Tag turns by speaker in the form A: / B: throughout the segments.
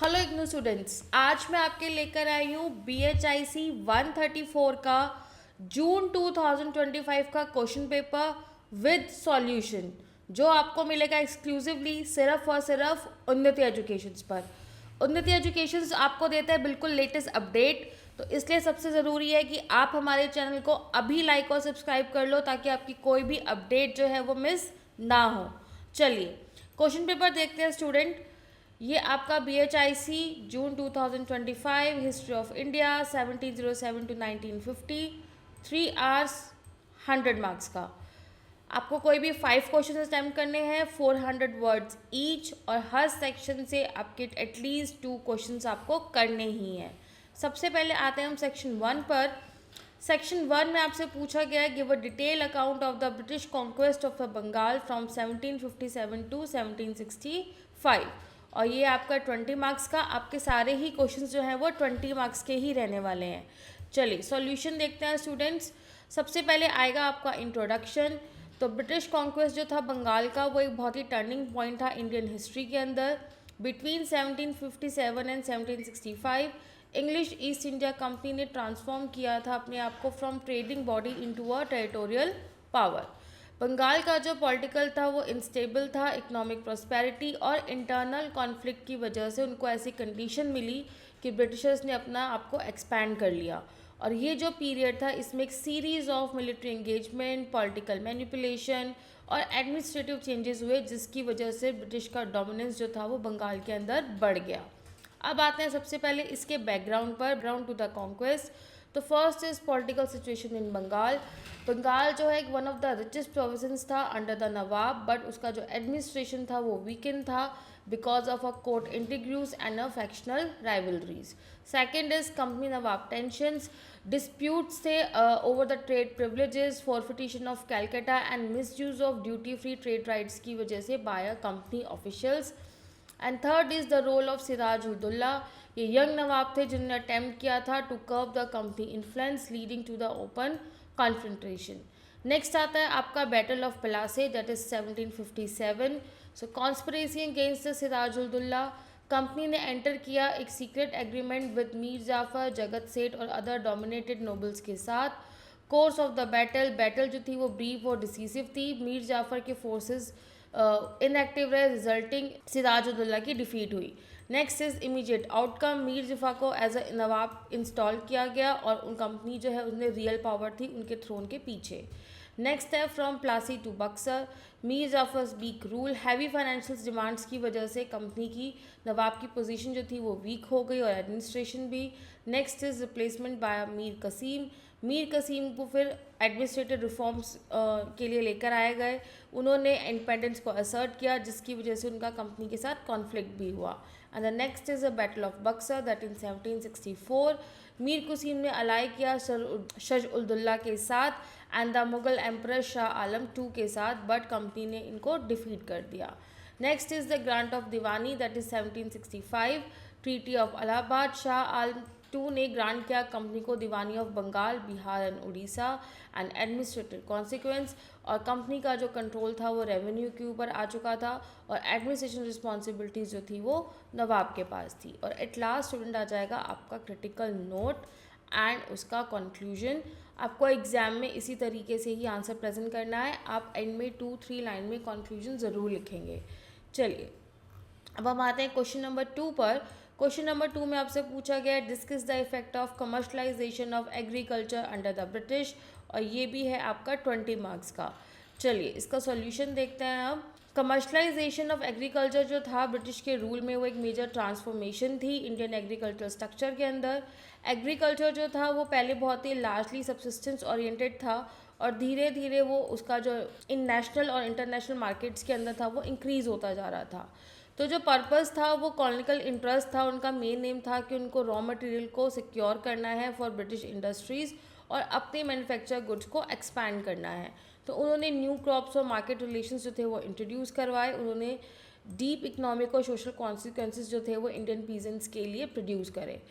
A: Hello IGNOU students, आज मैं आपके लेकर आई हूँ BHIC 134 का जून 2025 का क्वेश्चन पेपर विद सॉल्यूशन, जो आपको मिलेगा एक्सक्लूसिवली सिर्फ और सिर्फ उन्नति एजुकेशंस पर। उन्नति एजुकेशंस आपको देता है बिल्कुल लेटेस्ट अपडेट, तो इसलिए सबसे ज़रूरी है कि आप हमारे चैनल को अभी लाइक और सब्सक्राइब कर लो ताकि आपकी कोई भी अपडेट जो है वो मिस ना हो। चलिए क्वेश्चन पेपर देखते हैं स्टूडेंट। ये आपका BHIC June 2025 history of India 1707 to 1950, 3 hours 100 marks का। आपको कोई भी 5 क्वेश्चन अटैम्प्ट करने हैं, 400 वर्ड्स ईच, और हर सेक्शन से आपके एटलीस्ट 2 क्वेश्चंस आपको करने ही हैं। सबसे पहले आते हैं हम सेक्शन 1 पर। सेक्शन 1 में आपसे पूछा गया है give a detail account of the British conquest of the Bengal from 1757 to 1765, और ये आपका 20 मार्क्स का। आपके सारे ही क्वेश्चंस जो हैं वो 20 मार्क्स के ही रहने वाले हैं। चलिए सॉल्यूशन देखते हैं स्टूडेंट्स। सबसे पहले आएगा आपका इंट्रोडक्शन। तो ब्रिटिश कॉन्क्वेस्ट जो था बंगाल का, वो एक बहुत ही टर्निंग पॉइंट था इंडियन हिस्ट्री के अंदर। Between 1757 and 1765 English East India Company ने ट्रांसफॉर्म किया था अपने आप को from trading body into a territorial power. Bengal का जो पॉलिटिकल था वो इंस्टेबल था, इकोनॉमिक प्रॉस्पेरिटी और इंटरनल कॉन्फ्लिक्ट की वजह से उनको ऐसी कंडीशन मिली कि ब्रिटिशर्स ने अपना आपको एक्सपैंड कर लिया। और ये जो पीरियड था इसमें एक series of military engagement, political manipulation और एडमिनिस्ट्रेटिव चेंजेस हुए, जिसकी वजह से ब्रिटिश का डोमिनेंस जो था वो बंगाल के अंदर बढ़ गया। अब आते हैं सबसे पहले इसके बैकग्राउंड पर, बैकग्राउंड टू द कॉन्क्वेस्ट। तो first is political situation in Bengal. Bengal जो है एक one of the richest province था अंडर द नवाब, बट उसका जो एडमिनिस्ट्रेशन था वो वीकन था because of a court intrigues and a factional rivalries. Second is company nawab tensions, disputes थे over the trade privileges, fortification of Calcutta and misuse of duty free trade rights की वजह से bye a company officials. And third is the role of Siraj Uddaula. ये young nawab थे जिन्होंने attempt किया था to curb the company influence leading to the open confrontation. Next आता है आपका battle of Plassey, that is 1757। So conspiracy against the Siraj Uddaula. Company ने enter किया एक secret agreement with Mir Jafar, Jagat Seth और अदर डोमिनेटेड नोबल्स के साथ। कोर्स ऑफ द बैटल जो थी वो ब्रीफ और डिसीसिव थी। मीर जाफर के फोर्सेस इनएक्टिव रहे, रिजल्टिंग सिराजुद्दौला की डिफीट हुई। Next is immediate outcome, Mir Jafar को एज अ नवाब इंस्टॉल किया गया और उन कंपनी जो है उनमें रियल पावर थी उनके थ्रोन के पीछे। नेक्स्ट है from Plassey to Buxar, Mir Jafar's weak rule. Heavy financial demands की वजह से कंपनी की नवाब की पोजीशन जो थी वो वीक हो गई और एडमिनिस्ट्रेशन भी। Next is replacement by Mir Qasim. Mir Qasim को फिर एडमिनिस्ट्रेटिव रिफॉर्म्स के लिए लेकर आए गए। उन्होंने इंडिपेंडेंस को असर्ट किया, जिसकी वजह से उनका कंपनी के साथ कॉन्फ्लिक्ट भी हुआ। And the next is a battle of Buxar, that in 1764 Mir Qasim ने अलाई किया शजउद्दौला के साथ and the Mughal emperor Shah Alam II के साथ, बट कंपनी ने इनको डिफीट कर दिया। Next is the grant of diwani, that is 1765 treaty of Allahabad. Shah Alam II ने ग्रांट किया कंपनी को diwani of Bengal, Bihar and Orissa and administrative consequence. और कंपनी का जो कंट्रोल था वो रेवेन्यू के ऊपर आ चुका था और एडमिनिस्ट्रेशन रिस्पॉन्सिबिलिटीज़ जो थी वो नवाब के पास थी। और एट लास्ट स्टूडेंट आ जाएगा आपका क्रिटिकल नोट एंड उसका कंक्लूजन। आपको एग्जाम में इसी तरीके से ही आंसर प्रेजेंट करना है। आप एंड में 2-3 लाइन में कंक्लूजन ज़रूर लिखेंगे। चलिए अब हम आते हैं क्वेश्चन नंबर 2 पर। क्वेश्चन नंबर 2 में आपसे पूछा गया है discuss the effect of commercialisation of agriculture under the British, और ये भी है आपका 20 मार्क्स का। चलिए इसका सॉल्यूशन देखते हैं अब। कमर्शलाइजेशन ऑफ एग्रीकल्चर जो था ब्रिटिश के रूल में, वो एक मेजर ट्रांसफॉर्मेशन थी इंडियन एग्रीकल्चर स्ट्रक्चर के अंदर। एग्रीकल्चर जो था वो पहले बहुत ही लार्जली सबसिस्टेंस ओरिएंटेड था और धीरे धीरे वो उसका जो इन नेशनल और इंटरनेशनल मार्केट्स के अंदर था वो इंक्रीज़ होता जा रहा था। तो जो पर्पस था वो कॉलोनियल इंटरेस्ट था, उनका मेन एम था कि उनको रॉ मटेरियल को सिक्योर करना है फॉर ब्रिटिश इंडस्ट्रीज़ और अपने मैन्युफैक्चर गुड्स को एक्सपैंड करना है। तो उन्होंने न्यू क्रॉप्स और मार्केट रिलेशंस जो थे वो इंट्रोड्यूस करवाए। उन्होंने डीप इकोनॉमिक और सोशल कॉन्सिक्वेंसेस जो थे वो इंडियन पीजेंट्स के लिए प्रोड्यूस करे।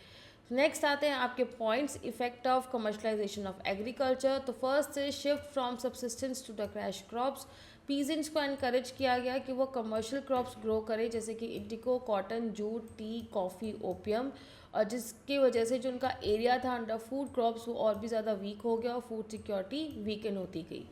A: नेक्स्ट आते हैं आपके points effect of commercialisation of agriculture. तो first is shift from subsistence to the cash crops. Peasants को इनकरेज किया गया कि वो कमर्शियल क्रॉप्स ग्रो करें, जैसे कि indigo, cotton, jute, tea, coffee, opium, और जिसकी वजह से जो उनका एरिया था अंडर फूड क्रॉप्स वो और भी ज़्यादा वीक हो गया और फूड सिक्योरिटी वीकन होती गई।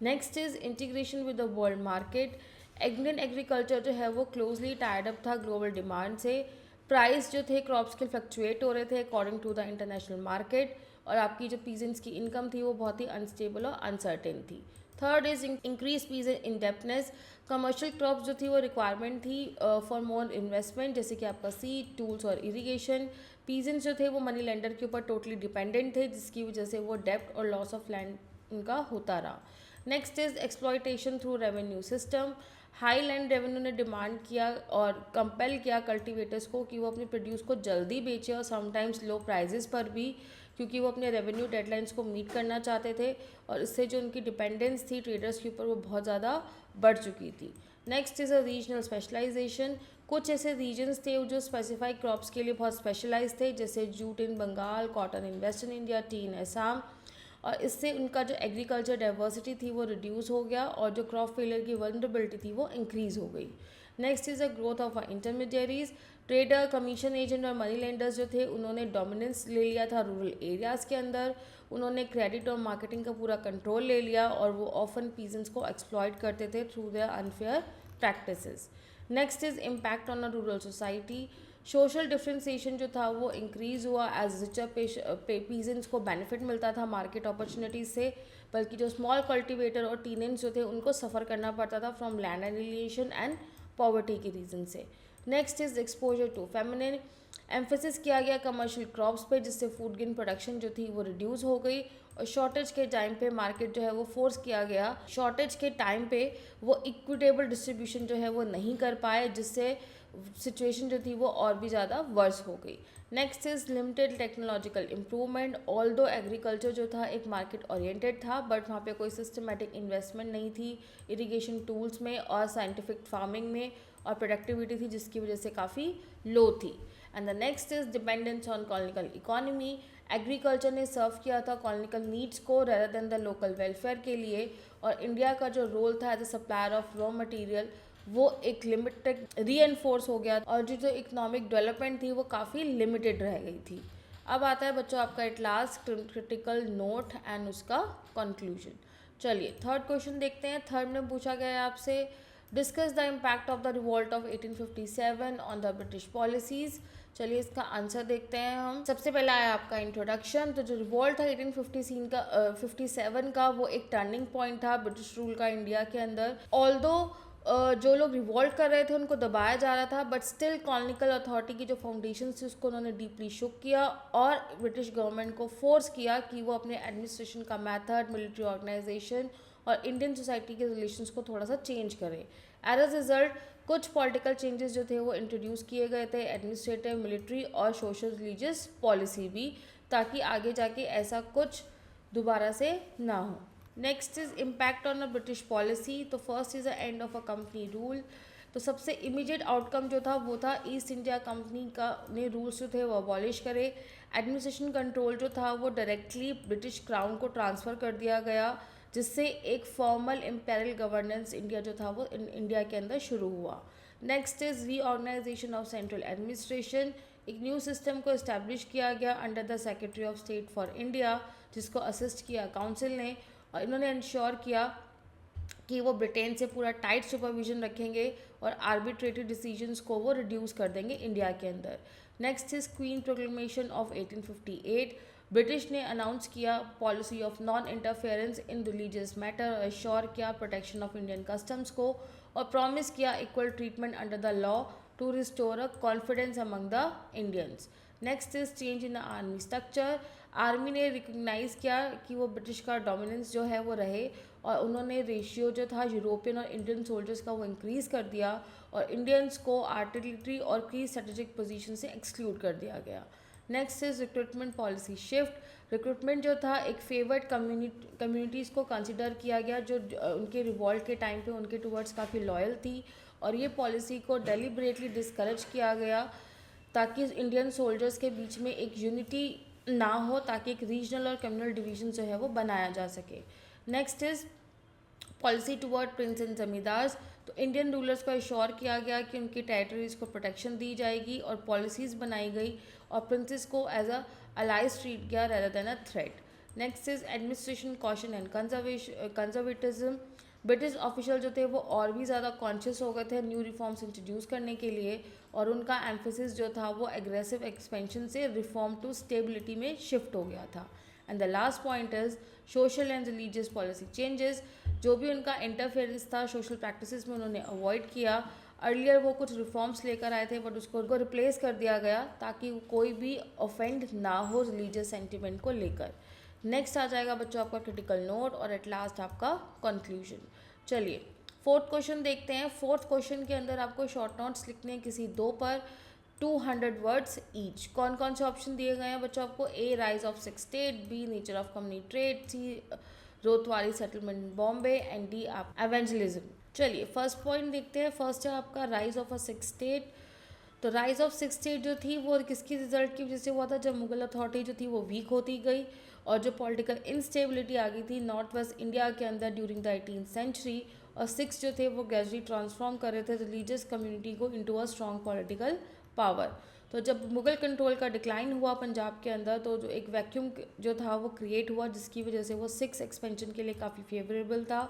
A: Next is integration with the world market. Indian agriculture जो है वो क्लोजली टाइड अप था ग्लोबल डिमांड से। प्राइस जो थे क्रॉप्स के फ्लक्चुएट हो रहे थे according to the international market, और आपकी जो पीजेंट्स की इनकम थी वो बहुत ही अनस्टेबल और अनसर्टेन थी। Third is increase peasant indebtedness. Commercial crops जो थी वो रिक्वायरमेंट थी फॉर मोर इन्वेस्टमेंट, जैसे कि आपका सीड, टूल्स और इरीगेशन। पीजेंट्स जो थे वो मनी लेंडर के ऊपर टोटली डिपेंडेंट थे, जिसकी वजह से वो डेप्ट और लॉस ऑफ लैंड उनका होता रहा। Next is exploitation through revenue system. High land revenue ने डिमांड किया और कंपेल किया कल्टीवेटर्स को कि वो अपने प्रोड्यूस को जल्दी बेचे और समटाइम्स लो प्राइजेस पर भी, क्योंकि वो अपने रेवेन्यू डेडलाइंस को मीट करना चाहते थे, और इससे जो उनकी डिपेंडेंस थी ट्रेडर्स के ऊपर वो बहुत ज़्यादा बढ़ चुकी थी। Next is a regional specialization. कुछ ऐसे रीजन्स थे जो स्पेसिफाइड क्रॉप्स के लिए बहुत स्पेशलाइज थे, जैसे jute in Bengal, cotton in western India, tea in Assam, और इससे उनका जो एग्रीकल्चर डाइवर्सिटी थी वो रिड्यूस हो गया और जो क्रॉप फेलियर की वल्नरेबिलिटी थी वो इंक्रीज़ हो गई। Next is the growth of intermediaries. Trader, commission agent और मनी लेंडर्स जो थे उन्होंने डोमिनेंस ले लिया था रूरल एरियाज़ के अंदर। उन्होंने क्रेडिट और मार्केटिंग का पूरा कंट्रोल ले लिया और वो ऑफन पीजेंट्स को एक्सप्लॉइट करते थे through their unfair practices. Next is impact on a rural society. Social differentiation जो था वो इंक्रीज़ हुआ एज रिचर पीजेंट्स को बेनिफिट मिलता था मार्केट अपॉर्चुनिटीज से, बल्कि जो स्मॉल कल्टीवेटर और टीनेंट्स जो थे उनको सफ़र करना पड़ता था from land alienation and poverty के रीज़न से। Next is exposure to famine. Emphasis किया गया कमर्शियल क्रॉप्स पे, जिससे फूड गिन प्रोडक्शन जो थी वो रिड्यूस हो गई, और शॉर्टेज के टाइम पे मार्केट जो है वो फोर्स किया गया। शॉर्टेज के टाइम पे वो इक्विटेबल डिस्ट्रीब्यूशन जो है वो नहीं कर पाए, जिससे सिचुएशन जो थी वो और भी ज़्यादा वर्स हो गई। Next is limited technological improvement. Although agriculture जो था एक मार्केट ओरिएंटेड था, बट वहाँ पे कोई सिस्टमेटिक इन्वेस्टमेंट नहीं थी इरिगेशन टूल्स में और साइंटिफिक फार्मिंग में, और प्रोडक्टिविटी थी जिसकी वजह से काफ़ी लो थी। And the next is dependence on colonial economy. Agriculture ने सर्व किया था कॉलोनिकल नीड्स को rather than the local welfare के लिए, और इंडिया का जो रोल था as a supplier of raw material वो एक लिमिटेड री हो गया, और जो इकोनॉमिक डेवलपमेंट थी वो काफ़ी लिमिटेड रह गई थी। अब आता है बच्चों आपका at last critical note and उसका कंक्लूजन। चलिए थर्ड क्वेश्चन देखते हैं। थर्ड में पूछा गया है आपसे, discuss the impact of the revolt of 1857 on the British policies. चलिए इसका आंसर देखते हैं हम। सबसे पहला है आपका इंट्रोडक्शन। तो जो रिवॉल्ट था 1857 का वो एक टर्निंग पॉइंट था ब्रिटिश रूल का इंडिया के अंदर। ऑल्दो जो लोग रिवॉल्ट कर रहे थे उनको दबाया जा रहा था, बट स्टिल कॉलोनिकल अथॉरिटी की जो फाउंडेशन थी उसको उन्होंने डीपली शुक किया और ब्रिटिश गवर्नमेंट को फोर्स किया कि वो अपने एडमिनिस्ट्रेशन का मेथड, मिलिट्री ऑर्गेनाइजेशन और इंडियन सोसाइटी के रिलेशंस को थोड़ा सा चेंज करे। एज अ रिजल्ट कुछ पॉलिटिकल चेंजेस जो थे वो इंट्रोड्यूस किए गए थे, एडमिनिस्ट्रेटिव, मिलिट्री और सोशल रिलीजियस पॉलिसी भी, ताकि आगे जाके ऐसा कुछ दोबारा से ना हो। Next is impact on a British policy. तो first is the end of a company rule. तो सबसे इमीडिएट आउटकम जो था वो था ईस्ट इंडिया कंपनी का ने रूल्स जो थे वो अबॉलिश करे। एडमिनिस्ट्रेशन कंट्रोल जो था वो डायरेक्टली ब्रिटिश क्राउन को ट्रांसफ़र कर दिया गया, जिससे एक फॉर्मल इम्पेरियल गवर्नेंस इंडिया जो था वो इंडिया के अंदर शुरू हुआ। Next is reorganization of central administration. एक न्यू सिस्टम को इस्टेब्लिश किया गया under the secretary of state for India, जिसको असिस्ट किया काउंसिल ने, और इन्होंने इंश्योर किया कि वो ब्रिटेन से पूरा टाइट सुपरविजन रखेंगे और आर्बिट्रेटरी डिसीजंस को वो रिड्यूस कर देंगे इंडिया के अंदर। Next is queen proclamation of 1858। British ने अनाउंस किया policy of non interference in religious matter, assure किया प्रोटेक्शन ऑफ इंडियन कस्टम्स को, और प्रॉमिस किया equal treatment under the law to restore a confidence among the Indians. Next is change in the army structure. Army ने recognize किया कि वो British का dominance जो है वो रहे, और उन्होंने रेशियो जो था यूरोपियन और इंडियन सोल्जर्स का वो इंक्रीज़ कर दिया, और इंडियंस को आर्टिलरी और की स्ट्रेटेजिक पोजीशन से एक्सक्लूड कर दिया गया। Next is recruitment policy shift. Recruitment जो था एक फेवर्ड कम्युनिटीज़ को कंसिडर किया गया जो उनके रिवॉल्ट के टाइम पे उनके टूवर्ड्स काफ़ी लॉयल थी, और ये पॉलिसी को डेलिबरेटली डिस्करेज किया गया ताकि इंडियन सोल्जर्स के बीच में एक यूनिटी ना हो, ताकि एक रीजनल और कम्युनल डिवीजन जो है वो बनाया जा सके। Next is policy toward Prince and zamindars, तो इंडियन रूलर्स को एश्योर किया गया कि उनकी टेरिटरीज को प्रोटेक्शन दी जाएगी और पॉलिसीज़ बनाई गई और प्रिंसेस को एज अ अलाइज ट्रीट किया rather than a threat. Next is administration caution and conservatism. British official जो थे वो और भी ज़्यादा कॉन्शियस हो गए थे न्यू रिफॉर्म्स इंट्रोड्यूस करने के लिए, और उनका एम्फेसिस जो था वो एग्रेसिव एक्सपेंशन से रिफॉर्म टू स्टेबिलिटी में शिफ्ट हो गया था। And the last point is social and religious policy changes. जो भी उनका इंटरफेरेंस था सोशल प्रैक्टिसेस में उन्होंने अवॉइड किया। अर्लियर वो कुछ रिफॉर्म्स लेकर आए थे बट उसको रिप्लेस कर दिया गया ताकि कोई भी ऑफेंड ना हो रिलीजियस सेंटिमेंट को लेकर। नेक्स्ट आ जाएगा बच्चों आपका क्रिटिकल नोट और एट लास्ट आपका कंक्लूजन। चलिए फोर्थ क्वेश्चन देखते हैं। फोर्थ क्वेश्चन के अंदर आपको शॉर्ट नोट्स लिखने हैं किसी दो पर 200 वर्ड्स ईच। कौन कौन से ऑप्शन दिए गए हैं बच्चों आपको? A rise of Sikh state, B nature of community trade, C ryotwari settlement Bombay and D आप एवेंजलिज्म। चलिए फर्स्ट पॉइंट देखते हैं। फर्स्ट है आपका rise of a Sikh state. तो राइज ऑफ सिक्स स्टेट जो थी वो किसकी रिजल्ट की वजह से हुआ था? जब मुगल अथॉरिटी जो थी वो वीक होती गई और जो पॉलिटिकल इंस्टेबिलिटी आ गई थी नॉर्थ वेस्ट इंडिया के अंदर ड्यूरिंग द 18th सेंचुरी, और सिक्स जो थे वो ग्रेजुअली ट्रांसफॉर्म कर रहे थे रिलीजियस कम्युनिटी को into a strong political power. तो जब मुगल कंट्रोल का डिक्लाइन हुआ पंजाब के अंदर तो जो एक वैक्यूम जो था वो क्रिएट हुआ जिसकी वजह से वो सिक्स एक्सपेंशन के लिए काफ़ी फेवरेबल था।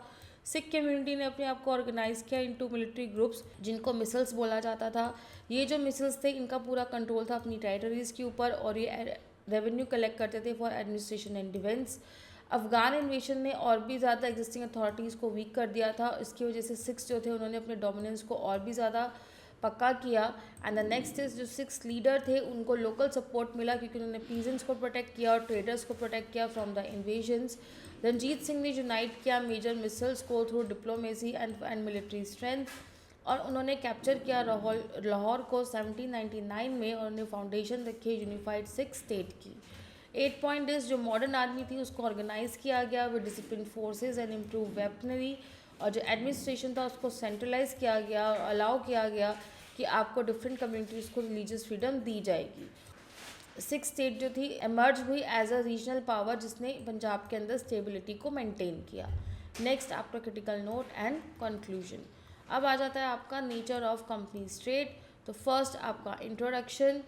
A: सिख कम्युनिटी ने अपने आप को ऑर्गेनाइज किया इनटू मिलिट्री ग्रुप्स जिनको मिसल्स बोला जाता था। ये जो मिसल्स थे इनका पूरा कंट्रोल था अपनी टेरिटरीज़ के ऊपर और ये रेवेन्यू कलेक्ट करते थे for administration and defence. Afghan इन्वेशन ने और भी ज़्यादा एग्जिस्टिंग अथॉरिटीज़ को वीक कर दिया था। इसकी वजह से सिक्स जो थे उन्होंने अपने डोमिनेंस को और भी ज़्यादा पक्का किया। एंड द नेक्स्ट इज जो सिक्स लीडर थे उनको लोकल सपोर्ट मिला क्योंकि उन्होंने पीजेंट्स को प्रोटेक्ट किया और ट्रेडर्स को प्रोटेक्ट किया from the invasions. Ranjit Singh ने यूनाइट किया मेजर मिसल्स को through diplomacy and military strength, और उन्होंने कैप्चर किया लाहौर को 1799 में और उन्होंने फाउंडेशन रखी यूनिफाइड सिक्स स्टेट की। 8 पॉइंट इज जो मॉडर्न आर्मी थी उसको ऑर्गेनाइज किया गया with discipline forces and improve weaponry, और जो एडमिनिस्ट्रेशन था उसको सेंट्रलाइज किया गया और अलाउ किया गया कि आपको डिफरेंट कम्युनिटीज़ को रिलीजियस फ्रीडम दी जाएगी। सिक्स स्टेट जो थी एमर्ज हुई एज अ रीजनल पावर जिसने पंजाब के अंदर स्टेबिलिटी को मेंटेन किया। नेक्स्ट आपका क्रिटिकल नोट एंड कंक्लूजन। अब आ जाता है आपका नेचर ऑफ कंपनीज ट्रेड। तो फर्स्ट आपका इंट्रोडक्शन।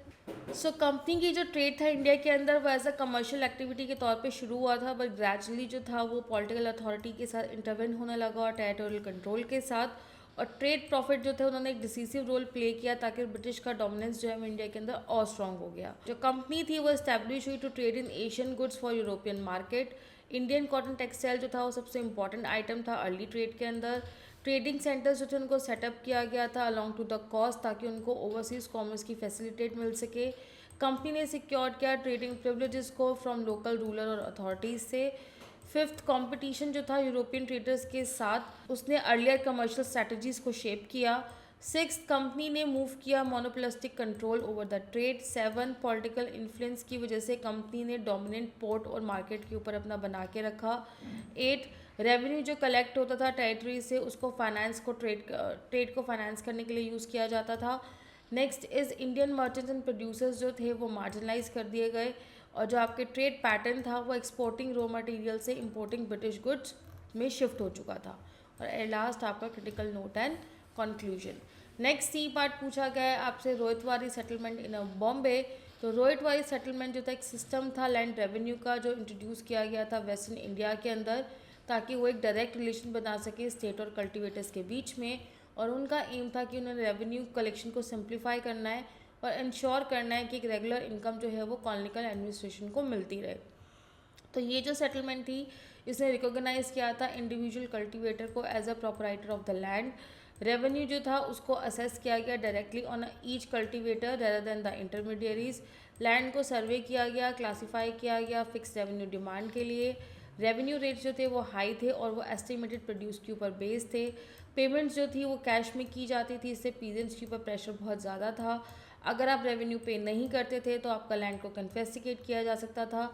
A: सो कंपनी की जो ट्रेड था इंडिया के अंदर वो एज अ कमर्शियल एक्टिविटी के तौर पे शुरू हुआ था बट ग्रेजुअली जो था वो पॉलिटिकल अथॉरिटी के साथ इंटरवेन होने लगा और टेरिटोरियल कंट्रोल के साथ, और ट्रेड प्रॉफिट जो थे उन्होंने एक डिसीसिव रोल प्ले किया ताकि ब्रिटिश का डोमिनेंस जो है वो इंडिया के अंदर और स्ट्रॉन्ग हो गया। जो कंपनी थी वो इस्टेब्लिश हुई to trade in Asian goods for European market. Indian cotton textile जो था वो सबसे इंपॉर्टेंट आइटम था अर्ली ट्रेड के अंदर। ट्रेडिंग सेंटर्स जो थे उनको सेटअप किया गया था अलॉन्ग टू द कॉस्ट ताकि उनको ओवरसीज कॉमर्स की फैसिलिटेट मिल सके। कंपनी ने सिक्योर किया ट्रेडिंग प्रिविलेजेस को फ्रॉम लोकल रूलर और अथॉरिटीज़ से। फिफ्थ कंपटीशन जो था यूरोपियन ट्रेडर्स के साथ उसने अर्लियर कमर्शियल स्ट्रैटेजीज को शेप किया। सिक्स कंपनी ने मूव किया monopolistic control over the trade. Seven political influence की वजह से कंपनी ने डोमिनेंट पोर्ट और मार्केट के ऊपर अपना बना के रखा। एट रेवेन्यू जो कलेक्ट होता था टेरिटरी से उसको फाइनेंस को ट्रेड को फाइनेंस करने के लिए यूज़ किया जाता था। Next is Indian merchants and producers जो थे वो मार्जिनलाइज कर दिए गए और जो आपके ट्रेड पैटर्न था वो एक्सपोर्टिंग रॉ मटेरियल से इंपोर्टिंग ब्रिटिश गुड्स में शिफ्ट हो चुका था। और लास्ट आपका critical note and conclusion. Next C part पूछा गया है आपसे रोहितवारी सेटलमेंट इन बॉम्बे। तो रोहितवारी सेटलमेंट जो था एक सिस्टम था लैंड रेवेन्यू का जो इंट्रोड्यूस किया गया था वेस्टर्न इंडिया के अंदर ताकि वो एक डायरेक्ट रिलेशन बना सके स्टेट और कल्टिवेटर्स के बीच में, और उनका एम था कि उन्होंने रेवेन्यू कलेक्शन को सिंप्लीफाई करना है और इंश्योर करना है कि एक रेगुलर इनकम जो है वो कॉलोनियल एडमिनिस्ट्रेशन को मिलती रहे। तो ये जो सेटलमेंट थी इसने रिकॉग्नाइज किया था इंडिविजुअल कल्टिवेटर को as a proprietor of the land. Revenue जो था उसको असेस किया गया directly on each cultivator rather than the intermediaries. Land को सर्वे किया गया, क्लासीफाई किया गया फिक्स रेवेन्यू डिमांड के लिए। रेवेन्यू रेट्स जो थे वो हाई थे और वो एस्टिमेटेड प्रोड्यूस के ऊपर बेस्ड थे। पेमेंट्स जो थी वो कैश में की जाती थी, इससे पीजेंट्स के ऊपर प्रेशर बहुत ज़्यादा था। अगर आप रेवेन्यू पे नहीं करते थे तो आपका लैंड को कन्फेस्टिकेट किया जा सकता था।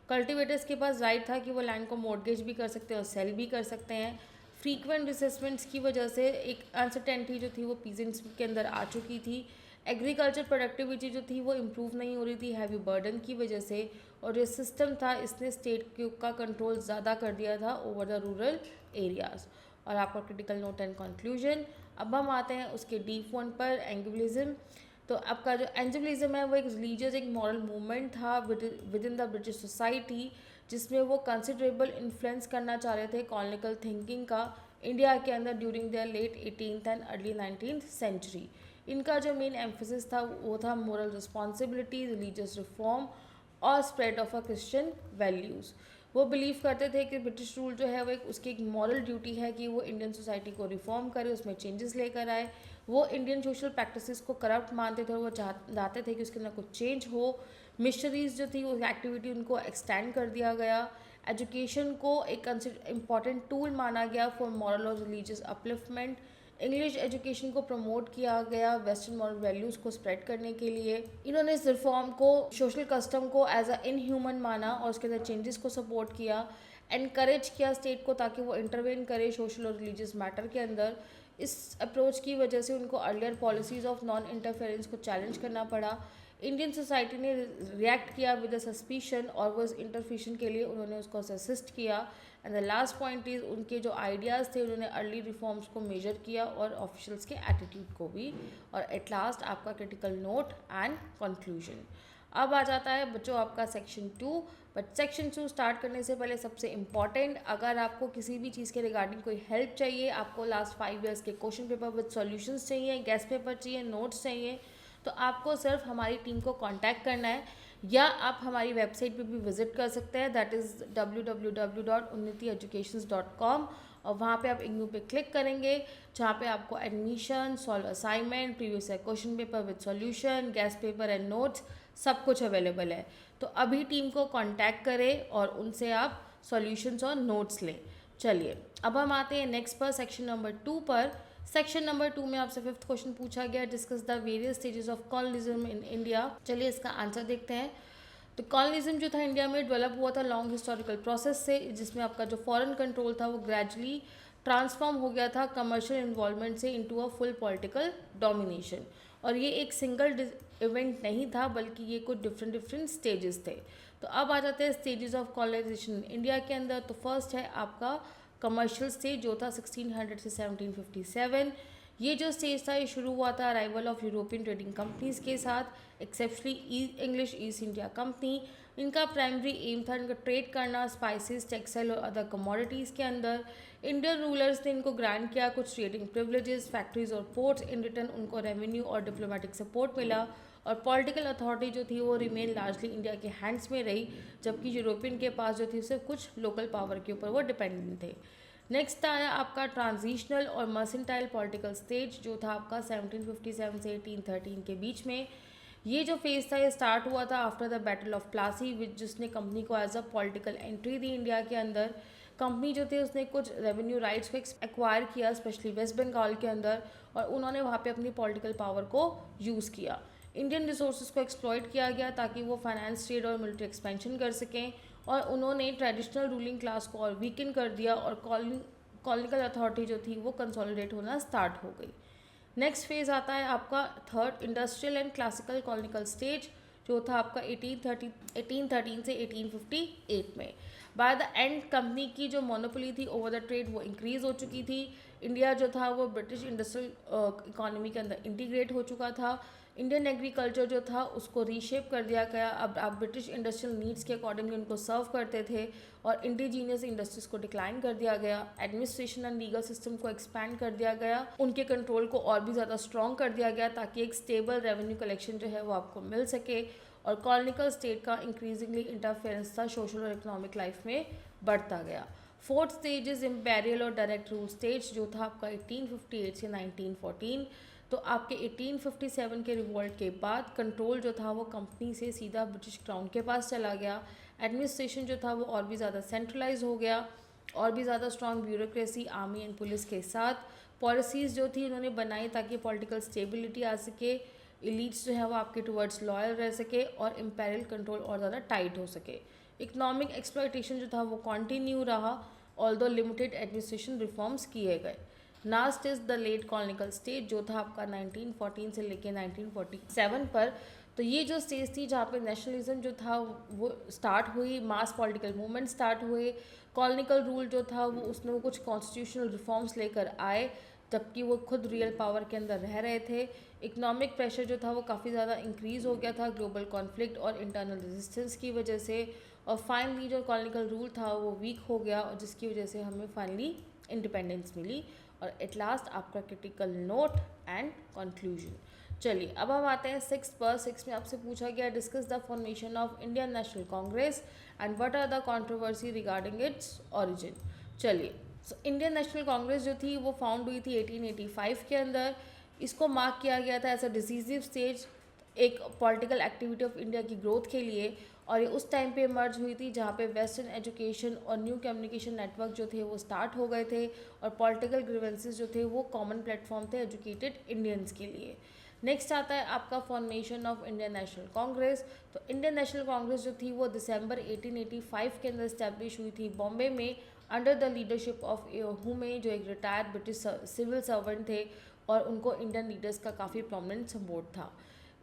A: कल्टिवेटर्स के पास राइट था कि वो लैंड को मॉर्गेज भी कर सकते हैं और सेल भी कर सकते हैं। फ्रीक्वेंट रिसेसमेंट्स की वजह से एक अनसर्टेनिटी जो थी वो पीजेंट्स के अंदर आ चुकी थी। एग्रीकल्चर प्रोडक्टिविटी जो थी वो इम्प्रूव नहीं हो रही थी हैवी बर्डन की वजह से, और ये सिस्टम था इसने स्टेट का कंट्रोल ज़्यादा कर दिया था ओवर द रूरल एरियाज़। और आपका क्रिटिकल नोट एंड कंक्लूजन। अब हम आते हैं उसके डीप वन पर, एंग्लिज्म। तो आपका जो एंग्लिज्म है वो एक रिलीजियस, एक मॉरल मूवमेंट था with in the British society, जिसमें वो कंसिडरेबल इन्फ्लुएंस करना चाह रहे थे कॉलोनियल थिंकिंग का इंडिया के अंदर during the late 18th and early 19th century. इनका जो मेन एम्फोसिस था वो था मोरल रिस्पॉन्सिबिलिटी, रिलीजियस रिफॉर्म और spread of a Christian values. वो बिलीव करते थे कि ब्रिटिश रूल जो है वो एक उसकी एक मॉरल ड्यूटी है कि वो इंडियन सोसाइटी को रिफॉर्म करे, उसमें चेंजेस लेकर आए। वो इंडियन सोशल प्रैक्टिसेस को करप्ट मानते थे और वो चाहते थे कि उसके अंदर कुछ चेंज हो। मिशनरीज जो थी उस एक्टिविटी उनको एक्सटेंड कर दिया गया। एजुकेशन को एक इम्पॉर्टेंट टूल माना गया फॉर मॉरल और रिलीजियस अपलिफ्टमेंट। इंग्लिश एजुकेशन को प्रमोट किया गया वेस्टर्न मॉरल वैल्यूज़ को स्प्रेड करने के लिए। इन्होंने इस रिफॉर्म को, सोशल कस्टम को एज अ इनह्यूमन माना और उसके अंदर चेंजेस को सपोर्ट किया, एनकरेज किया स्टेट को ताकि वो इंटरवेन करे सोशल और रिलीजियस मैटर के अंदर। इस अप्रोच की वजह से उनको earlier policies of non interference को चैलेंज करना पड़ा। इंडियन सोसाइटी ने रिएक्ट किया विद अ सस्पिशन और वो इस इंटरफेशन के लिए उन्होंने उसको असिस्ट किया। And the last point is उनके जो आइडियाज़ थे उन्होंने अर्ली रिफॉर्म्स को मेजर किया और ऑफिशियल्स के एटीट्यूड को भी। और एट लास्ट आपका क्रिटिकल नोट एंड कंक्लूजन। अब आ जाता है बच्चों आपका सेक्शन 2। बट सेक्शन 2 स्टार्ट करने से पहले सबसे इम्पॉर्टेंट, अगर आपको किसी भी चीज़ के रिगार्डिंग कोई हेल्प चाहिए, आपको लास्ट 5 ईयर्स के क्वेश्चन पेपर विद सॉल्यूशंस चाहिए, गेस्ट पेपर चाहिए, नोट्स चाहिए, तो आपको सिर्फ हमारी टीम को कांटेक्ट करना है या आप हमारी वेबसाइट पे भी विजिट कर सकते हैं, दैट इज़ www.unnitieducations.com। और वहाँ पे आप इग्नू पे क्लिक करेंगे जहाँ पे आपको admission, solve assignment, previous year question paper with solution, guest paper and notes सब कुछ अवेलेबल है। तो अभी टीम को कांटेक्ट करें और उनसे आप सॉल्यूशंस और नोट्स लें। चलिए अब हम आते हैं नेक्स्ट पर, सेक्शन नंबर 2 पर। सेक्शन नंबर 2 में आपसे 5th क्वेश्चन पूछा गया, discuss the various stages of colonialism in India. चलिए इसका आंसर देखते हैं। तो कॉलोनिज्म जो था इंडिया में डेवलप हुआ था लॉन्ग हिस्टोरिकल प्रोसेस से, जिसमें आपका जो फॉरेन कंट्रोल था वो ग्रेजुअली ट्रांसफॉर्म हो गया था कमर्शियल इन्वॉल्वमेंट से into a full political domination. और ये एक सिंगल इवेंट नहीं था बल्कि ये कुछ डिफरेंट स्टेजेस थे। तो अब आ जाते हैं स्टेजेस ऑफ कॉलोनाइजेशन इंडिया के अंदर। तो फर्स्ट है आपका कमर्शियल स्टेज जो था 1600 से 1757। ये जो स्टेज था ये शुरू हुआ था arrival of European trading companies के साथ, exceptionally English East India company. इनका प्राइमरी एम था इनका ट्रेड करना स्पाइसेस, टेक्सटाइल और अदर कमोडिटीज़ के अंदर। इंडियन रूलर्स ने इनको ग्रांट किया कुछ ट्रेडिंग प्रिविलेजेस, फैक्ट्रीज और पोर्ट्स। इन रिटर्न उनको रेवेन्यू और डिप्लोमेटिक सपोर्ट मिला और पॉलिटिकल अथॉरिटी जो थी वो रिमेन लार्जली इंडिया के हैंड्स में रही, जबकि यूरोपियन के पास जो थी सिर्फ कुछ लोकल पावर के ऊपर वो डिपेंडेंट थे। नेक्स्ट आया आपका ट्रांजिशनल और मर्सेंटाइल पॉलिटिकल स्टेज जो था आपका 1757 से 1813 के बीच में। ये जो फेज था ये स्टार्ट हुआ था after the battle of Plassey which जिसने कंपनी को एज अ पॉलिटिकल एंट्री दी इंडिया के अंदर। कंपनी जो थी उसने कुछ रेवेन्यू राइट्स को एक्वायर किया स्पेशली वेस्ट बंगाल के अंदर और उन्होंने वहाँ पे अपनी पॉलिटिकल पावर को यूज़ किया। इंडियन रिसोर्सेज को एक्सप्लॉइट किया गया ताकि वो फाइनेंस, ट्रेड और मिलिट्री एक्सपेंशन कर सकें और उन्होंने ट्रेडिशनल रूलिंग क्लास को और वीकन कर दिया और कॉलोनियल अथॉरिटी जो थी वो कंसोलिडेट होना स्टार्ट हो गई। नेक्स्ट फेज़ आता है आपका third industrial and classical colonial stage जो था आपका 1813 से 1858 में। बाय द एंड कंपनी की जो मोनोपोली थी ओवर द ट्रेड वो इंक्रीज़ हो चुकी थी। इंडिया जो था वो ब्रिटिश इंडस्ट्रियल इकोनॉमी के अंदर इंटीग्रेट हो चुका था। इंडियन एग्रीकल्चर जो था उसको रीशेप कर दिया गया। अब आप ब्रिटिश इंडस्ट्रियल नीड्स के अकॉर्डिंगली उनको सर्व करते थे और इंडिजीनियस इंडस्ट्रीज को डिक्लाइन कर दिया गया। एडमिनिस्ट्रेशन एंड लीगल सिस्टम को एक्सपैंड कर दिया गया, उनके कंट्रोल को और भी ज़्यादा स्ट्रॉन्ग कर दिया गया ताकि एक स्टेबल रेवेन्यू कलेक्शन जो है वो आपको मिल सके। और कॉलोनियल स्टेट का इंक्रीजिंगली इंटरफेरेंस था सोशल और इकोनॉमिक लाइफ में बढ़ता गया। फोर्थ स्टेज इज इम्पेरियल और डायरेक्ट रूल स्टेज जो था आपका 1858 से 1914। तो आपके 1857 के रिवॉल्ट के बाद कंट्रोल जो था वो कंपनी से सीधा ब्रिटिश क्राउन के पास चला गया। एडमिनिस्ट्रेशन जो था वो और भी ज़्यादा सेंट्रलाइज हो गया, और भी ज़्यादा strong bureaucracy, army and police के साथ पॉलिसीज़ जो थी उन्होंने बनाई ताकि पॉलिटिकल स्टेबिलिटी आ सके, एलीट्स जो है वो आपके टुवर्ड्स लॉयल रह सके और इम्पेरियल कंट्रोल और ज़्यादा टाइट हो सके। इकोनॉमिक एक्सप्लॉयटेशन जो था वो कंटिन्यू रहा ऑल्दो लिमिटेड एडमिनिस्ट्रेशन रिफॉर्म्स किए गए। Last is the late colonial stage जो था आपका 1914 से लेके 1947 पर। तो ये जो स्टेज थी जहाँ पे नेशनलिज्म जो था वो स्टार्ट हुई, मास पॉलिटिकल मूवमेंट स्टार्ट हुए, कॉलोनिकल रूल जो था वो उसमें वो कुछ कॉन्स्टिट्यूशनल रिफॉर्म्स लेकर आए, जबकि वो खुद रियल पावर के अंदर रह रहे थे। इकोनॉमिक प्रेशर जो था वो काफ़ी ज़्यादा इंक्रीज़ हो गया था ग्लोबल कॉन्फ्लिक्ट और इंटरनल रेजिस्टेंस की वजह से, और फाइनली जो कॉलोनिकल रूल था वो वीक हो गया, और जिसकी वजह से हमें फाइनली इंडिपेंडेंस मिली। और एट लास्ट आपका क्रिटिकल नोट एंड कंक्लूजन। चलिए अब हम आते हैं 6 पर। 6 में आपसे पूछा गया discuss the formation of Indian National Congress and what are the controversy regarding its origin. चलिए, इंडियन नेशनल कांग्रेस जो थी वो फाउंड हुई थी 1885 के अंदर। इसको मार्क किया गया था एज अ डिसीजिव स्टेज एक पॉलिटिकल एक्टिविटी ऑफ इंडिया की ग्रोथ के लिए, और ये उस टाइम पे मर्ज हुई थी जहाँ पे वेस्टर्न एजुकेशन और न्यू कम्युनिकेशन नेटवर्क जो थे वो स्टार्ट हो गए थे, और पॉलिटिकल ग्रीवेंसेस जो थे वो कॉमन प्लेटफॉर्म थे एजुकेटेड इंडियंस के लिए। नेक्स्ट आता है आपका formation of Indian National Congress. तो इंडियन नेशनल कांग्रेस जो थी वो दिसंबर 1885 के अंदर इस्टेब्लिश हुई थी बॉम्बे में, अंडर द लीडरशिप ऑफ हुमे, जो एक रिटायर्ड ब्रिटिश सिविल सर्वेंट थे, और उनको इंडियन लीडर्स का काफ़ी प्रोमिनेंट सपोर्ट था।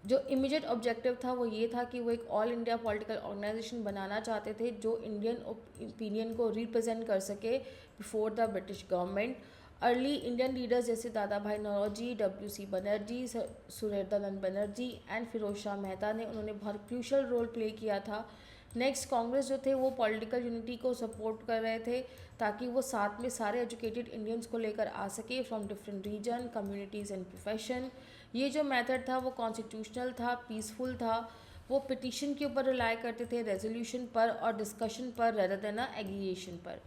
A: जो इमीडिएट ऑब्जेक्टिव था वो ये था कि वो एक ऑल इंडिया पॉलिटिकल ऑर्गेनाइजेशन बनाना चाहते थे जो इंडियन ओपिनियन को रिप्रेजेंट कर सके before the British government. Early Indian leaders जैसे दादा भाई नौरोजी, WC बनर्जी, सुरेंद्रनाथ बनर्जी एंड फिरोज शाह मेहता ने उन्होंने बहुत क्रूशल रोल प्ले किया था। नेक्स्ट कांग्रेस जो थे वो पॉलिटिकल यूनिटी को सपोर्ट कर रहे थे ताकि वो साथ में सारे एजुकेटेड इंडियंस को लेकर आ सके from different region, communities and profession. ये जो मेथड था वो कॉन्स्टिट्यूशनल था, पीसफुल था, वो पिटीशन के ऊपर रिलाई करते थे, रेजोल्यूशन पर और डिस्कशन पर रेदर देन एग्रीगेशन पर।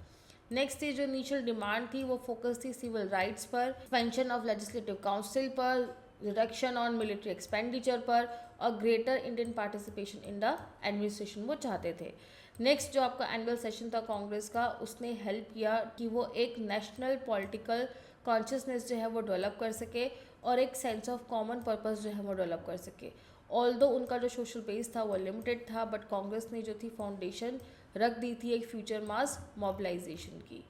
A: नेक्स्ट जो इनिशियल डिमांड थी वो फोकस थी सिविल राइट्स पर, एक्सपेंशन ऑफ लेजिस्लेटिव काउंसिल पर, रिडक्शन ऑन मिलिट्री एक्सपेंडिचर पर, और greater Indian participation in the administration वो चाहते थे। नेक्स्ट जो आपका एनुअल सेशन था कांग्रेस का, उसने हेल्प किया कि वो एक नेशनल पॉलिटिकल कॉन्शियसनेस जो है वो डेवलप कर सके और एक सेंस ऑफ कॉमन पर्पस जो है वो डेवलप कर सके। ऑल्दो उनका जो सोशल बेस था वो लिमिटेड था, बट कांग्रेस ने जो थी फाउंडेशन रख दी थी एक फ्यूचर मास मोबिलाइजेशन की।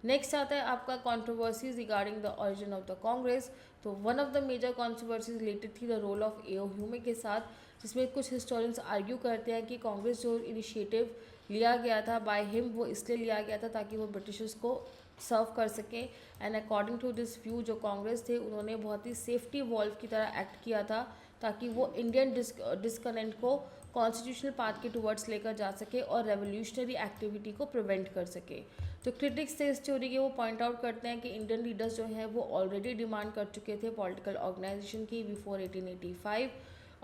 A: नेक्स्ट आता है आपका controversies regarding the origin of the Congress. तो one of the major controversies related थी the role of A O. Hume के साथ, जिसमें कुछ हिस्टोरियंस आर्ग्यू करते हैं कि कांग्रेस जो इनिशिएटिव लिया गया था बाय हिम वो इसलिए लिया गया था ताकि वो ब्रिटिशर्स को सर्व कर सके। And according to this view जो कांग्रेस थे उन्होंने बहुत ही सेफ्टी वॉल्व की तरह एक्ट किया था ताकि वो इंडियन डिस्कनेक्ट को कॉन्स्टिट्यूशनल पाथ के टुवर्ड्स लेकर जा सके और रेवोल्यूशनरी एक्टिविटी को प्रिवेंट कर सके। जो क्रिटिक्स थे इस थ्योरी के वो पॉइंट आउट करते हैं कि इंडियन लीडर्स जो हैं वो ऑलरेडी डिमांड कर चुके थे पॉलिटिकल ऑर्गेनाइजेशन की बिफोर 1885,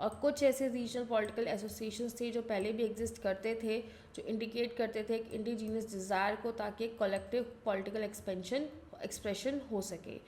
A: और कुछ ऐसे रीजनल पॉलिटिकल एसोसिएशंस थे जो पहले भी एग्जिस्ट करते थे जो इंडिकेट करते थे एक इंडिजीनियस डिज़ायर को ताकि एक कलेक्टिव पॉलिटिकल एक्सप्रेशन हो सके।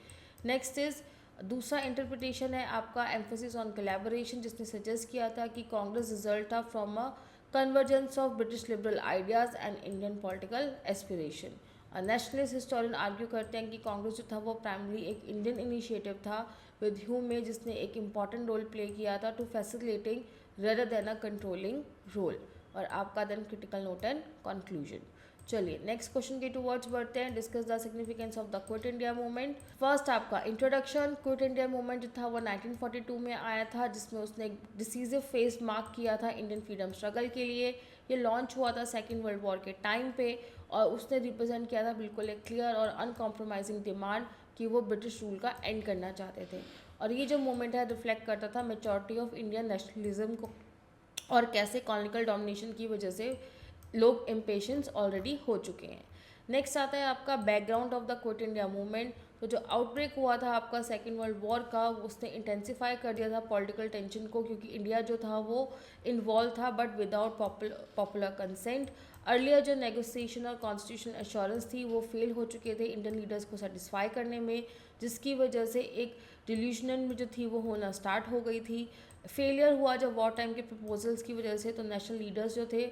A: नेक्स्ट इज़ दूसरा इंटरप्रिटेशन है आपका एम्फोसिस ऑन कोलैबोरेशन, जिसने सजेस्ट किया था कि कांग्रेस रिजल्ट था from a convergence of British liberal ideas and Indian political aspiration. Nationalist historian argue करते हैं कि कांग्रेस जो था वो प्राइमरी एक इंडियन इनिशिएटिव था विद ह्यूमे, जिसने एक इम्पॉर्टेंट रोल प्ले किया था to facilitating rather than a controlling role. और आपका then critical note and conclusion. चलिए नेक्स्ट क्वेश्चन के टुवर्ड्स बढ़ते हैं। Discuss the significance of the quit India movement. First आपका इंट्रोडक्शन। क्विट इंडिया मूवमेंट जो था वो 1942 में आया था, जिसमें उसने एक डिसीजिव फेज मार्क किया था इंडियन फ्रीडम स्ट्रगल के लिए। ये लॉन्च हुआ था सेकेंड वर्ल्ड वॉर के टाइम पे, और उसने रिप्रेजेंट किया था बिल्कुल एक क्लियर और अनकॉम्प्रोमाइजिंग डिमांड कि वो ब्रिटिश रूल का एंड करना चाहते थे। और ये जो मूवमेंट है रिफ्लेक्ट करता था मेजॉरिटी ऑफ इंडियन नेशनलिज्म को, और कैसे कॉलोनियल डोमिनेशन की वजह से लोग इम्पेशेंस ऑलरेडी हो चुके हैं। नेक्स्ट आता है आपका background of the quit India movement. तो जो आउटब्रेक हुआ था आपका सेकेंड वर्ल्ड वॉर का, उसने इंटेंसिफाई कर दिया था पॉलिटिकल टेंशन को, क्योंकि इंडिया जो था वो इन्वॉल्व था but without popular consent. Earlier जो नेगोशिएशन और कॉन्स्टिट्यूशनल एश्योरेंस थी वो फेल हो चुके थे इंडियन लीडर्स को सेटिस्फाई करने में, जिसकी वजह से एक डिल्यूजन में जो थी वो होना स्टार्ट हो गई थी। फेलियर हुआ जब वॉर टाइम के प्रपोजल्स की वजह से, तो नेशनल लीडर्स जो थे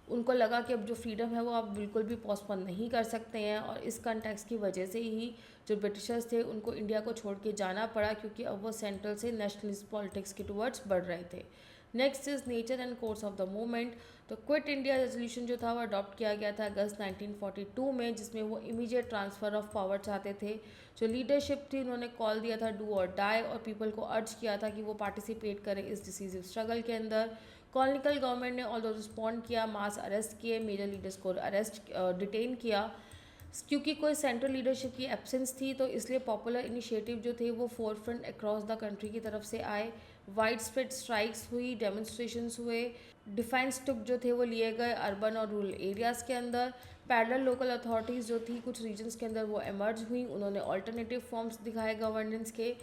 A: उनको लगा कि अब जो फ्रीडम है वो आप बिल्कुल भी पोस्टपोन नहीं कर सकते हैं, और इस कंटेक्स्ट की वजह से ही जो ब्रिटिशर्स थे उनको इंडिया को छोड़ के जाना पड़ा, क्योंकि अब वो सेंट्रल से नेशनलिस्ट पॉलिटिक्स के टुवर्ड्स बढ़ रहे थे। Next is nature and course of the movement. तो क्विट इंडिया रेजोल्यूशन जो था वो अडॉप्ट किया गया था अगस्त 1942 में, जिसमें वो इमीडिएट ट्रांसफ़र ऑफ पावर चाहते थे। जो लीडरशिप थी उन्होंने कॉल दिया था डू और डाई, और पीपल को अर्ज किया था कि वो पार्टिसिपेट करें इस डिसीजिव स्ट्रगल के अंदर। कॉलोनिकल गवर्नमेंट ने ऑल्दो रिस्पॉन्ड किया, मास अरेस्ट किए, मेजर लीडर्स को डिटेन किया। क्योंकि कोई सेंट्रल लीडरशिप की एब्सेंस थी तो इसलिए पॉपुलर इनिशिएटिव जो थे वो four front across the country की तरफ से आए। वाइड स्प्रेड स्ट्राइक्स हुई, डेमोन्स्ट्रेशंस हुए, डिफेंस टुक जो थे वो लिए गए अर्बन और रूरल एरियाज़ के अंदर। पैरेलल लोकल अथॉरिटीज़ जो थी कुछ रीजन्स के अंदर वो एमर्ज हुई, उन्होंने ऑल्टरनेटिव फॉर्म्स दिखाए गवर्नेंस के।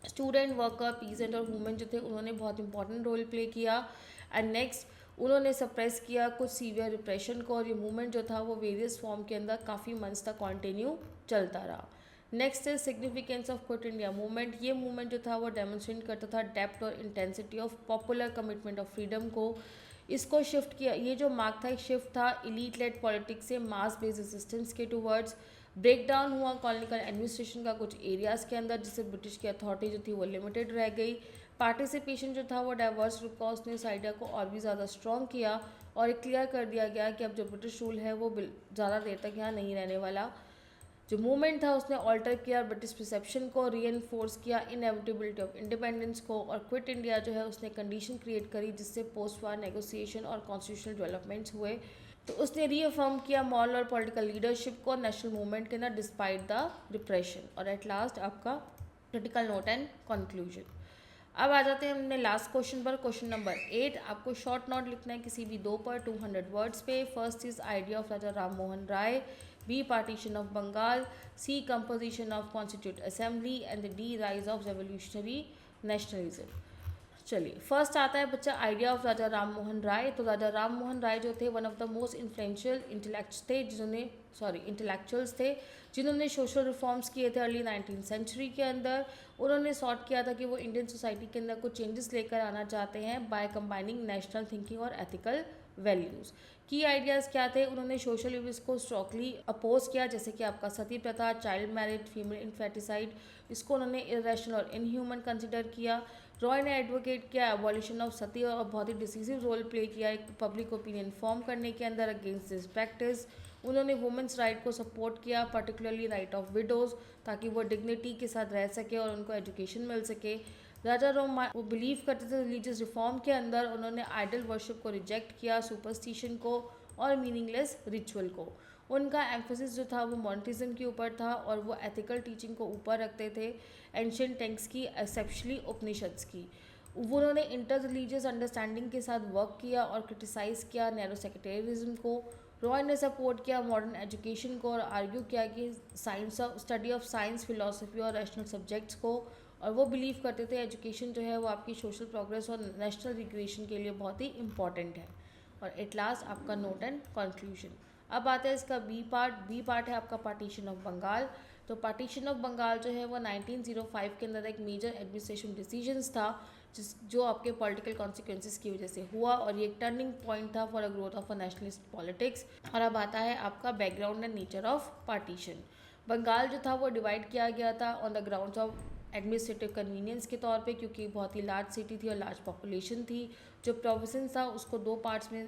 A: स्टूडेंट, वर्कर, पीजेंट और वुमेन जो थे उन्होंने बहुत इंपॉर्टेंट रोल प्ले किया। एंड नेक्स्ट उन्होंने सप्रेस किया कुछ सीवियर रिप्रेशन को, और ये मूवमेंट जो था वो वेरियस फॉर्म के अंदर काफ़ी मंथ्स तक कंटिन्यू चलता रहा। Next is significance of quit India movement. ये मूवमेंट जो था वो डेमोन्स्ट्रेट करता था डेप्थ और intensity of popular commitment of freedom को। इसको शिफ्ट किया, ये जो मार्क था एक शिफ्ट था इलीट लेड पॉलिटिक्स से मास बेस्ड रेजिस्टेंस के टूवर्ड्स। ब्रेक डाउन हुआ कॉलोनिकल एडमिनिस्ट्रेशन का कुछ एरियाज़ के अंदर, जिससे ब्रिटिश की अथॉरिटी जो थी वो लिमिटेड रह गई। पार्टिसिपेशन जो था वो डाइवर्स ग्रुप का, उसने इस आइडिया को और भी ज़्यादा स्ट्रॉन्ग किया, और एक क्लियर कर दिया गया कि अब जो ब्रिटिश रूल है वो ज़्यादा देर तक यहाँ नहीं रहने वाला। जो मूवमेंट था उसने ऑल्टर किया ब्रिटिश परसेप्शन को, रीएनफोर्स किया इनएविटेबिलिटी ऑफ इंडिपेंडेंस को, और क्विट इंडिया जो है उसने कंडीशन क्रिएट करी जिससे पोस्ट वार नेगोशिएशन और कॉन्स्टिट्यूशनल डेवलपमेंट्स हुए। तो उसने रीअफर्म किया मॉरल और पॉलिटिकल लीडरशिप को नेशनल मूवमेंट के अंदर डिस्पाइट द रिप्रेशन। और एट लास्ट आपका क्रिटिकल नोट एंड कंक्लूजन। अब आ जाते हैं हमने लास्ट क्वेश्चन पर। क्वेश्चन नंबर 8, आपको शॉर्ट नोट लिखना है किसी भी दो पर 200 वर्ड्स पे। First is idea of Raja Ram Mohan Roy, B partition of Bengal, C composition of constitute assembly and D rise of revolutionary nationalism. चलिए फर्स्ट आता है बच्चा आइडिया ऑफ राजा राम मोहन राय। तो राजा राम मोहन राय जो थे one of the most influential intellectuals थे जिन्होंने सोशल रिफॉर्म्स किए थे अर्ली 19th सेंचुरी के अंदर। उन्होंने सॉर्ट किया था कि वो इंडियन सोसाइटी के अंदर कुछ चेंजेस लेकर आना चाहते हैं बाय कंबाइनिंग नेशनल थिंकिंग और एथिकल वैल्यूज़। की आइडियाज़ क्या थे? उन्होंने सोशल इव्स को स्ट्रॉकली अपोज किया, जैसे कि आपका सती प्रथा, चाइल्ड मैरिज, फीमेल इन्फेटिसाइड, इसको उन्होंने इरेशनल और इनह्यूमन कंसिडर किया। रॉय ने एडवोकेट किया एबॉलिशन ऑफ सती और बहुत ही डिसीजिव रोल प्ले किया एक पब्लिक ओपिनियन फॉर्म करने के अंदर अगेंस्ट दिस प्रैक्टिस। उन्होंने वुमेंस राइट को सपोर्ट किया, पर्टिकुलरली राइट ऑफ विडोज़, ताकि वो डिग्निटी के साथ रह सके और उनको एजुकेशन मिल सके। राजा राम वो बिलीव करते थे रिलीजियस रिफॉर्म के अंदर। उन्होंने आइडल वर्शिप को रिजेक्ट किया, सुपरस्टिशन को और मीनिंगलेस रिचुअल को। उनका एम्फोसिस जो था वो मॉनिटिज्म के ऊपर था और वो एथिकल टीचिंग को ऊपर रखते थे, एंशियंट टेक्स्ट की, एक्सेप्शनली उपनिषद्स की। उन्होंने इंटर रिलीजियस अंडरस्टैंडिंग के साथ वर्क किया और क्रिटिसाइज़ किया नैरो सेक्रेटरिज्म को। रॉय ने सपोर्ट किया मॉडर्न एजुकेशन को और आर्ग्यू किया कि स्टडी ऑफ साइंस, फिलोसफी और रैशनल सब्जेक्ट्स को। और वो बिलीव करते थे एजुकेशन जो है वो आपकी सोशल प्रोग्रेस और नेशनल रिक्रिएशन के लिए बहुत ही इंपॉर्टेंट है। और एट लास्ट आपका नोट एंड कंक्लूजन। अब आता है इसका बी पार्ट। बी पार्ट है आपका पार्टीशन ऑफ बंगाल। तो पार्टीशन ऑफ बंगाल जो है वो 1905 के अंदर एक मेजर एडमिनिस्ट्रेशन डिसीजंस था जो आपके पॉलिटिकल कॉन्सिक्वेंसेस की वजह से हुआ, और ये एक टर्निंग पॉइंट था for a growth of a nationalist politics. और अब आता है आपका background and nature of partition. Bengal जो था वो डिवाइड किया गया था on the grounds of administrative convenience के तौर पे, क्योंकि बहुत ही लार्ज सिटी थी और लार्ज पॉपुलेशन थी। जो प्रोविंस था उसको दो पार्ट्स में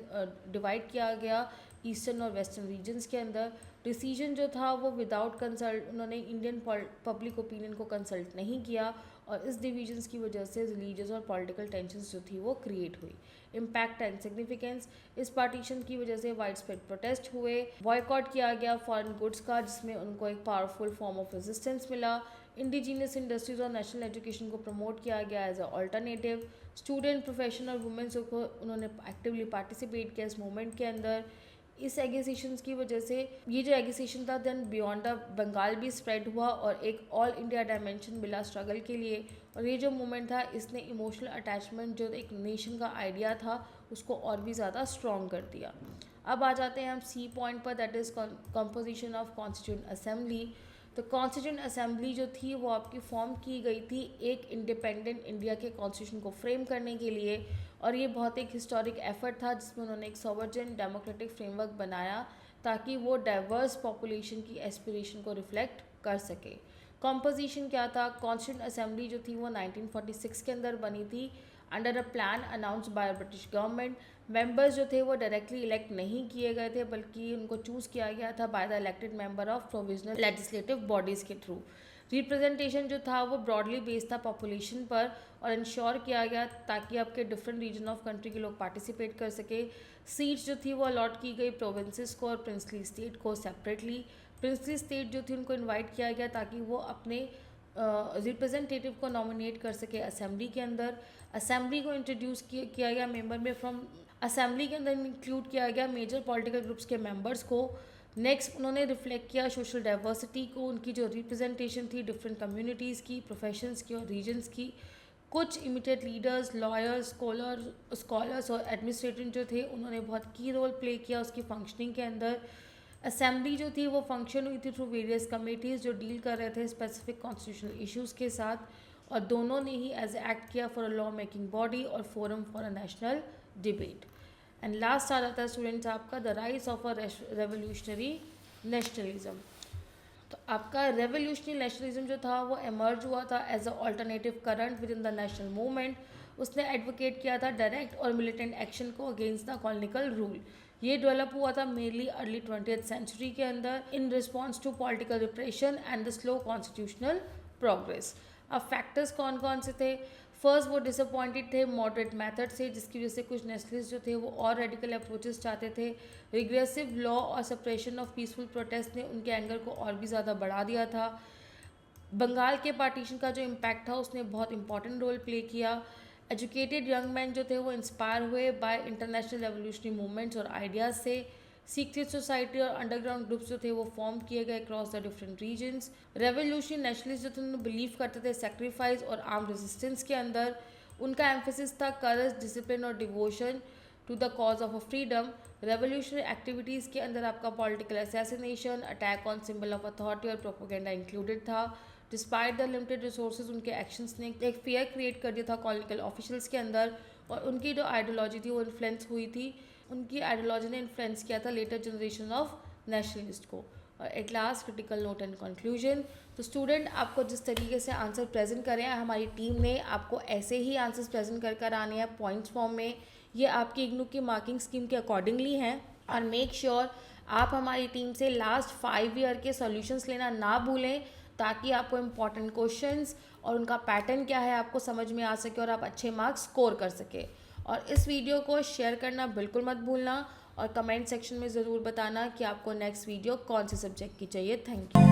A: डिवाइड किया गया, ईस्टर्न और वेस्टर्न रीजन्स के अंदर। डिसीजन जो था वो विदाउट कंसल्ट, उन्होंने इंडियन पब्लिक ओपिनियन को कंसल्ट नहीं किया, और इस डिविजन्स की वजह से रिलीजियस और पॉलिटिकल टेंशंस जो थी वो क्रिएट हुई। इम्पैक्ट एंड सिग्निफिकेंस, इस पार्टीशन की वजह से वाइड स्प्रेड प्रोटेस्ट हुए, बॉयकॉट किया गया फॉरेन गुड्स का, जिसमें उनको एक पावरफुल फॉर्म ऑफ रेजिस्टेंस मिला। इंडिजीनियस इंडस्ट्रीज और नेशनल एजुकेशन को प्रमोट किया गया as a alternative. Student, professional और वुमेन्स को उन्होंने एक्टिवली पार्टिसिपेट किया इस मूवमेंट के अंदर। इस एग्जीशन की वजह से ये जो एग्जीशन था देन बियॉन्ड द बंगाल भी स्प्रेड हुआ और एक ऑल इंडिया डायमेंशन मिला स्ट्रगल के लिए। और ये जो मूवमेंट था इसने इमोशनल अटैचमेंट जो एक नेशन का आइडिया था उसको और भी ज़्यादा स्ट्रॉन्ग कर दिया। अब आ जाते हैं हम सी पॉइंट पर, that is composition of constituent assembly. तो कॉन्स्टिट्यूंट असेंबली जो थी वो आपकी फॉर्म की गई थी एक इंडिपेंडेंट इंडिया के कॉन्स्टिट्यूशन को फ्रेम करने के लिए, और ये बहुत एक हिस्टोरिक एफर्ट था जिसमें उन्होंने एक सॉवरन डेमोक्रेटिक फ्रेमवर्क बनाया ताकि वो डाइवर्स पॉपुलेशन की एस्पिरेशन को रिफ्लेक्ट कर सके। कॉम्पोजिशन क्या था? कॉन्स्टिट्यूंट असेंबली जो थी वो 1946 के अंदर बनी थी under a plan announced by British government. Members जो थे वो डायरेक्टली इलेक्ट नहीं किए गए थे, बल्कि उनको चूज़ किया गया था by the elected member of provisional legislative bodies के थ्रू। रिप्रेजेंटेशन जो था वो ब्रॉडली बेस्ड था पॉपुलेशन पर, और इंश्योर किया गया ताकि आपके डिफरेंट रीजन ऑफ कंट्री के लोग पार्टिसिपेट कर सके। सीट्स जो थी वो अलॉट की गई प्रोविंसेस को और प्रिंसली स्टेट को सेपरेटली। प्रिंसली स्टेट जो थी उनको इनवाइट किया गया ताकि वो अपने रिप्रेजेंटेटिव को नॉमिनेट कर सके असेंबली के अंदर। असेंबली को इंट्रोड्यूस किया गया मेंबर में फ्रॉम असेंबली के अंदर इंक्लूड किया गया मेजर पॉलिटिकल ग्रुप्स के मेंबर्स को। नेक्स्ट उन्होंने रिफ्लेक्ट किया सोशल डाइवर्सिटी को, उनकी जो रिप्रेजेंटेशन थी डिफरेंट कम्युनिटीज़ की, प्रोफेशंस की और रीजन्स की। कुछ इमीडिएट लीडर्स, लॉयर्स, स्कॉलर्स और एडमिनिस्ट्रेटर जो थे उन्होंने बहुत की रोल प्ले किया उसकी फंक्शनिंग के अंदर। असेंबली जो थी वो फंक्शन हुई थी थ्रू वेरियस कमेटीज़ जो डील कर रहे थे स्पेसिफिक कॉन्स्टिट्यूशनल इश्यूज़ के साथ, और दोनों ने ही एज एक्ट किया for a law making body और forum for a national debate. And last आ जाता है स्टूडेंट्स आपका the rise of a revolutionary nationalism. तो आपका रेवोल्यूशनरी नेशनलिज्म जो था वो एमर्ज हुआ था as a alternative current within the national movement. उसने एडवोकेट किया था डायरेक्ट और मिलिटेंट एक्शन को अगेंस्ट द कॉलोनियल रूल। ये डेवलप हुआ था मेनली अर्ली 20th सेंचुरी के अंदर in response to political repression and the slow constitutional progress. अब फैक्टर्स कौन कौन से थे? फर्स्ट वो डिसअपॉइंटेड थे मॉडरेट मेथड से, जिसकी वजह से कुछ नेशनलिस्ट जो थे वो और रेडिकल अप्रोचेस चाहते थे। रिग्रेसिव लॉ और सप्रेशन ऑफ पीसफुल प्रोटेस्ट ने उनके एंगर को और भी ज़्यादा बढ़ा दिया था। बंगाल के पार्टीशन का जो इम्पैक्ट था उसने बहुत इंपॉर्टेंट रोल प्ले किया। एजुकेटेड यंग मैन जो थे वो इंस्पायर हुए बाय इंटरनेशनल रेवोल्यूशनरी मूवमेंट्स और आइडियाज़ से। सीक्रेट सोसाइटी और अंडरग्राउंड ग्रुप्स जो थे वो फॉर्म किए गए across the different regions. Revolutionary nationalist जो थे उन्होंने बिलीव करते थे सेक्रीफाइस और आर्म रेजिस्टेंस के अंदर। उनका एम्फेसिस था करेज, डिसिप्लिन और devotion to the cause of a freedom. Revolutionary activities के अंदर आपका political assassination, attack on symbol of authority और प्रोपोगेंडा इंक्लूडेड था। डिस्पाइट द लिमिटेड रिसोर्सेज उनके एक्शंस ने एक फियर क्रिएट कर दिया था कॉलोनियल ऑफिशियल्स के अंदर, और उनकी जो आइडियोलॉजी थी वो इन्फ्लुएंस हुई थी, उनकी आइडियोलॉजी ने इन्फ्लुएंस किया था लेटर जनरेशन ऑफ नेशनलिस्ट को। और at last critical note and conclusion. तो स्टूडेंट आपको जिस तरीके से आंसर प्रेजेंट करें हैं हमारी टीम ने, आपको ऐसे ही आंसर्स प्रेजेंट कर आने हैं पॉइंट्स फॉर्म में। ये आपकी इग्नू की मार्किंग स्कीम के अकॉर्डिंगली हैं, और मेक श्योर आप हमारी टीम से लास्ट 5 ईयर के सॉल्यूशंस लेना ना भूलें, ताकि आपको इम्पॉर्टेंट क्वेश्चंस और उनका पैटर्न क्या है आपको समझ में आ सके और आप अच्छे मार्क्स स्कोर कर सके। और इस वीडियो को शेयर करना बिल्कुल मत भूलना, और कमेंट सेक्शन में ज़रूर बताना कि आपको नेक्स्ट वीडियो कौन से सब्जेक्ट की चाहिए। Thank you.